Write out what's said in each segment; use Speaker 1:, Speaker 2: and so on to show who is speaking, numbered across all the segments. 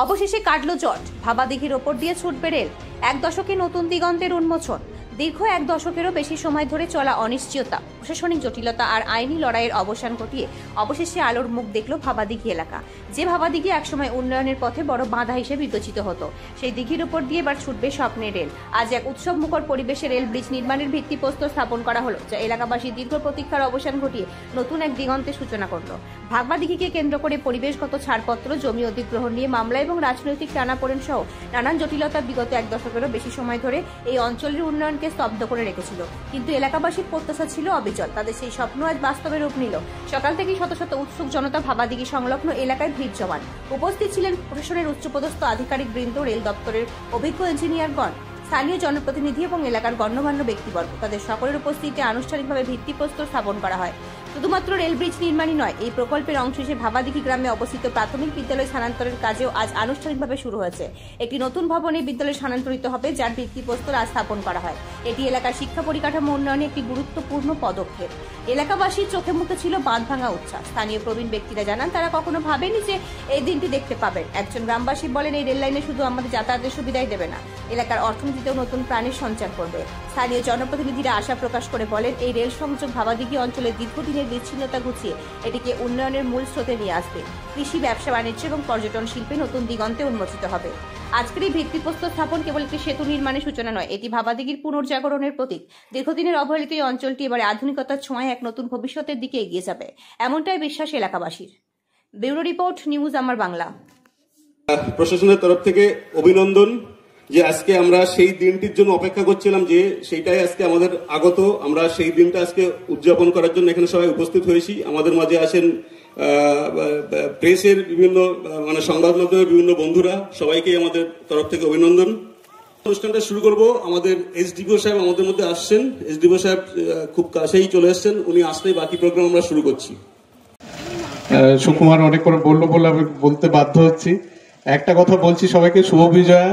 Speaker 1: অবশেষে কাটল জট, ভাবাদিঘির ওপর দিয়ে ছুটবে রেল। এক দশকে নতুন দিগন্তের উন্মোচন। দীর্ঘ এক দশকেরও বেশি সময় ধরে চলা অনিশ্চয়তা, প্রশাসনিক জটিলতা আর আইনি লড়াইয়ের অবসান ঘটিয়ে অবশেষে আলোর মুখ দেখল ভাবাদিঘি এলাকা। যে ভাবাদিঘি একসময় উন্নয়নের পথে বড় বাধা হিসেবে বিবেচিত হতো, সেই দিঘির উপর দিয়ে এবার ছুটবে স্বপ্নের রেল। আজ এক উৎসব মুখর পরিবেশে রেল ব্রিজ নির্মাণের ভিত্তিপ্রস্তর স্থাপন করা হলো, যা এলাকাবাসী দীর্ঘ প্রতীক্ষার অবসান ঘটিয়ে নতুন এক দিগন্তের সূচনা করল। ভাবাদিঘিকে কেন্দ্র করে পরিবেশগত ছাড়পত্র, জমি অধিগ্রহণ নিয়ে মামলা এবং রাজনৈতিক টানাপোড়েন সহ নানান জটিলতা বিগত এক দশকেরও বেশি সময় ধরে এই অঞ্চলের উন্নয়নকে স্তব্ধ করে রেখেছিল। কিন্তু এলাকাবাসীর প্রত্যাশা ছিল অবিচল, তাদের সেই স্বপ্ন আজ বাস্তবে রূপ নিল। সকাল থেকেই শত শত উৎসুক জনতা ভাবাদিঘি সংলগ্ন এলাকায় ভিড় জমান। উপস্থিত ছিলেন প্রশাসনের উচ্চপদস্থ আধিকারিক বৃন্দ, রেল দপ্তরের অভিজ্ঞ ইঞ্জিনিয়ারগণ, স্থানীয় জনপ্রতিনিধি এবং এলাকার গণ্যমান্য ব্যক্তিবর্গ। তাদের সকলের উপস্থিতিতে আনুষ্ঠানিকভাবে ভিত্তিপ্রস্তর স্থাপন করা হয়। শুধুমাত্র রেল ব্রিজ নির্মাণই নয়, এই প্রকল্পের অংশ হিসেবে ভাবাদিঘি গ্রামে অবস্থিত প্রাথমিক বিদ্যালয় স্থানান্তরের কাজেও আজ আনুষ্ঠানিকভাবে শুরু হয়েছে। একটি নতুন ভবনে বিদ্যালয় স্থানান্তরিত হবে, যার ভিত্তিপ্রস্তর আজ স্থাপন করা হয়। এটি এলাকার শিক্ষা পরিকাঠামো উন্নয়নে একটি গুরুত্বপূর্ণ পদক্ষেপ। এলাকাবাসীর চোখে মুখে ছিল বাঁধ ভাঙা উচ্ছ্বাস। স্থানীয় প্রবীণ ব্যক্তিরা জানান, তারা কখনো ভাবেনি যে এই দিনটি দেখতে পাবেন। একজন গ্রামবাসী বলেন, এই রেল লাইনে শুধু আমাদের যাতায়াতের সুবিধাই দেবে না, এলাকার অর্থনীতিতেও নতুন প্রাণের সঞ্চার করবে। স্থানীয় জনপ্রতিনিধিরা আশা প্রকাশ করে বলেন, এই রেল সংযোগ ভাবাদিঘি অঞ্চলের দীর্ঘদিনের বিচ্ছিন্নতা ঘুচিয়ে এটিকে উন্নয়নের মূল স্রোতে নিয়ে আসবে। কৃষি, ব্যবসা বাণিজ্য এবং পর্যটন শিল্পে নতুন দিগন্তে উন্মোচিত হবে। আজকের এই ভিত্তিপ্রস্তর স্থাপন কেবল একটি সেতু নির্মাণের সূচনা নয়, এটি ভাবাদিঘির পুনর্জাগরণের প্রতীক। দীর্ঘদিনের অবহেলিত এই অঞ্চলটি এবারে আধুনিকতার ছোঁয়ায় এক নতুন ভবিষ্যতের দিকে এগিয়ে যাবে, এমনটাই বিশ্বাস এলাকাবাসীর। ব্যুরো রিপোর্ট, নিউজ আমার বাংলা।
Speaker 2: প্রশাসনের তরফ থেকে অভিনন্দন যে আজকে আমরা সেই দিনটির জন্য অপেক্ষা করছিলাম, যে সেইটাই আজকে আমাদের আগত। আমরা সেই দিনটা আজকে উদযাপন করার জন্য এখানে সবাই উপস্থিত হয়েছি। আমাদের মাঝে আছেন প্রেসের বিভিন্ন সংবাদ মাধ্যমের বিভিন্ন বন্ধুরা, সবাইকে আমাদের তরফ থেকে অভিনন্দন। অনুষ্ঠানটা শুরু করব। আমাদের এসডিপিও সাহেব আমাদের মধ্যে আসছেন। এসডিপিও সাহেব খুব কাছেই চলে আসছেন, উনি আসলেই বাকি প্রোগ্রাম আমরা শুরু করছি।
Speaker 3: সুকুমার অনেক করে বললো বলে আমি বলতে বাধ্য হচ্ছি। একটা কথা বলছি সবাইকে, শুভ বিজয়া।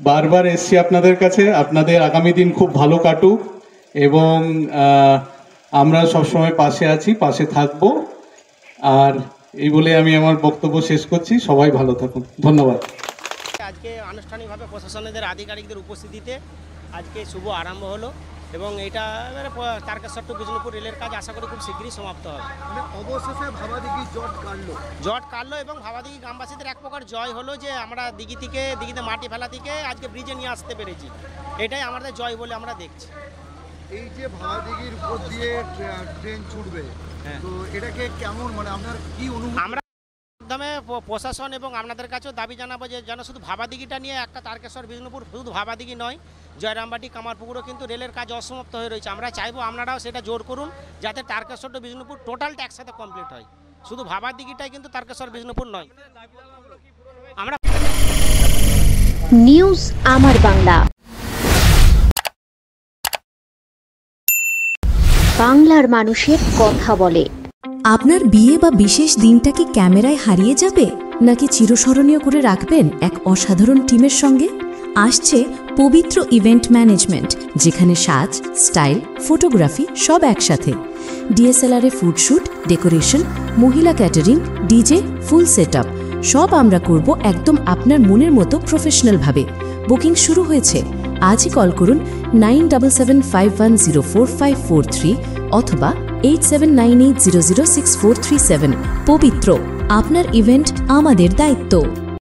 Speaker 3: বারবার এসছি আপনাদের কাছে, আপনাদের আগামী দিন খুব ভালো কাটুক এবং আমরা সবসময় পাশে আছি, পাশে থাকব। আর এই বলে আমি আমার বক্তব্য শেষ করছি। সবাই ভালো থাকুন, ধন্যবাদ।
Speaker 4: আজকে আনুষ্ঠানিকভাবে প্রশাসনের আধিকারিকদের উপস্থিতিতে আজকে শুভ আরম্ভ হলো এবং এটা তারকেশ্বর টু বিষ্ণুপুর রেলের কাজ আশা করি খুব শীঘ্রই সমাপ্ত হবে।
Speaker 5: মানে অবশেষে ভাবাদিঘি জট
Speaker 4: কাটলো এবং ভাবাদিঘি গ্রামবাসীদের এক প্রকার জয় হলো যে আমরা দিঘিতে মাটি ফেলা থেকে আজকে ব্রিজে নিয়ে আসতে পেরেছি। এটাই আমাদের জয় বলে আমরা দেখছি।
Speaker 5: এই যে ভাবাদিঘির উপর দিয়ে ট্রেন ছুটবে, তো এটাকে কেমন, মানে আপনার কি অনুভূতি?
Speaker 4: আমরা মাধ্যমে প্রশাসন এবং আপনাদের কাছেও দাবি জানাবো যে যেন শুধু ভাবাদিঘিটা নিয়ে একটা তারকেশ্বর বিষ্ণুপুর, শুধু ভাবাদিঘি নয়, জয়রামবাটি, কামারপুকুরও কিন্তু রেলের কাজ অসমাপ্ত হয়ে রয়েছে। আমরা চাইবো আপনারাও সেটা জোর করুন যাতে তারকেশ্বর টু বিষ্ণুপুর টোটালটা একসাথে কমপ্লিট হয়। শুধু ভাবাদিঘিটাই কিন্তু তারকেশ্বর বিষ্ণুপুর নয়। আমরা
Speaker 6: নিউজ আমার বাংলা, বাংলার মানুষের কথা বলে।
Speaker 7: আপনার বিয়ে বা বিশেষ দিনটা কি ক্যামেরায় হারিয়ে যাবে, নাকি চিরস্মরণীয় করে রাখবেন এক অসাধারণ টিমের সঙ্গে? আসছে পবিত্র ইভেন্ট ম্যানেজমেন্ট, যেখানে সাজ, স্টাইল, ফটোগ্রাফি সব একসাথে। ডিএসএলআরে ফুডশ্যুট, ডেকোরেশন, মহিলা ক্যাটারিং, ডিজে, ফুল সেটআপ সব আমরা করব একদম আপনার মনের মতো প্রফেশনালভাবে। বুকিং শুরু হয়েছে। আজই কল করুন 9775104543 অথবা 8798006437। পবিত্র, আপনার ইভেন্ট আমাদের দায়িত্ব।